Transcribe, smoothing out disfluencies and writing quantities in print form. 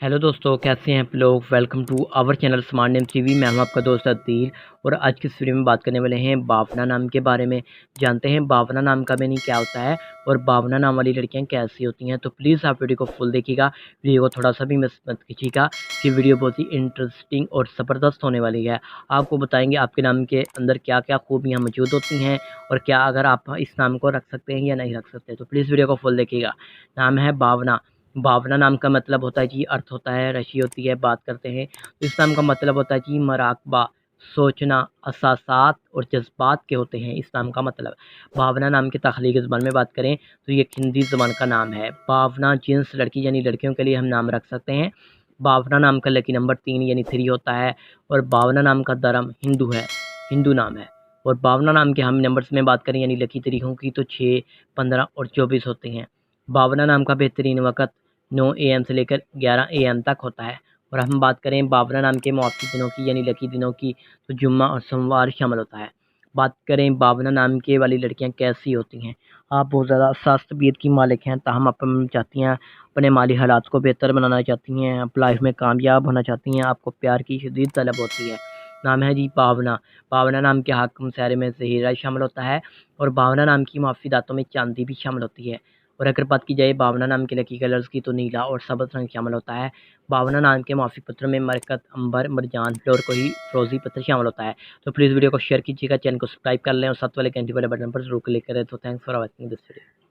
Hello दोस्तों, कैसे हैं आप लोग। Welcome to our channel smart name TV. मैं हूं आपका दोस्त अदील और आज की इस वीडियो में बात करने वाले हैं भावना नाम के बारे में। जानते हैं भावना नाम का मीनिंग क्या होता है और भावना नाम वाली लड़कियां कैसी होती हैं। तो प्लीज़ आप वीडियो को फुल देखिएगा, वीडियो को थोड़ा सा भी मिस मत कीजिएगा कि वीडियो बहुत ही इंटरेस्टिंग और ज़बरदस्त होने वाली है। आपको बताएंगे आपके नाम के अंदर क्या क्या खूबियाँ मौजूद होती हैं और क्या अगर आप इस नाम को रख सकते हैं या नहीं रख सकते। तो प्लीज़ वीडियो को फुल देखिएगा। नाम है भावना। भावना नाम का मतलब होता है जी, अर्थ होता है, रशी होती है, बात करते हैं। तो इस नाम का मतलब होता है जी मराकबा, सोचना, एहसासात और जज्बात के होते हैं इस नाम का मतलब। भावना नाम की तख्लीकी ज़बान में बात करें तो ये हिंदी ज़बान का नाम है। भावना जिन्स लड़की यानी लड़कियों के लिए हम नाम रख सकते हैं। भावना नाम का लकी नंबर 3 यानी 3 होता है और भावना नाम का धर्म हिंदू है, हिंदू नाम है। और भावना नाम के हम नंबर्स में बात करें यानी लकी तरीकों की तो 6, 15 और 24 होते हैं। भावना नाम का बेहतरीन वक़्त 9 एएम से लेकर 11 एएम तक होता है। और हम बात करें भावना नाम के मुआफ़ी दिनों की यानी लकी दिनों की तो जुम्मा और सोमवार शामिल होता है। बात करें भावना नाम के वाली लड़कियां कैसी होती हैं। आप बहुत ज़्यादा साज़ तबीयत की मालिक हैं, ताहम आप चाहती हैं अपने माली हालात को बेहतर बनाना चाहती हैं, आप लाइफ में कामयाब होना चाहती हैं, आपको प्यार की शदीद तलब होती है। नाम है जी भावना। भावना नाम के हाकिम शहर में हीरा शामिल होता है और भावना नाम की मुआफ़ी दातों में चांदी भी शामिल होती है। और अगर बात की जाए भावना नाम के लकी कलर्स की तो नीला और सब्ज़ रंग शामिल होता है। भावना नाम के माफ़ी पत्र में मरकत, अंबर, मरजान, फ्लोरकोही, फ़िरोज़ी पत्थर शामिल होता है। तो प्लीज़ वीडियो को शेयर कीजिएगा, चैनल को सब्सक्राइब कर लें और साथ वाले घंटी वाले बटन पर ज़रूर क्लिक करें। तो thanks for watching this video.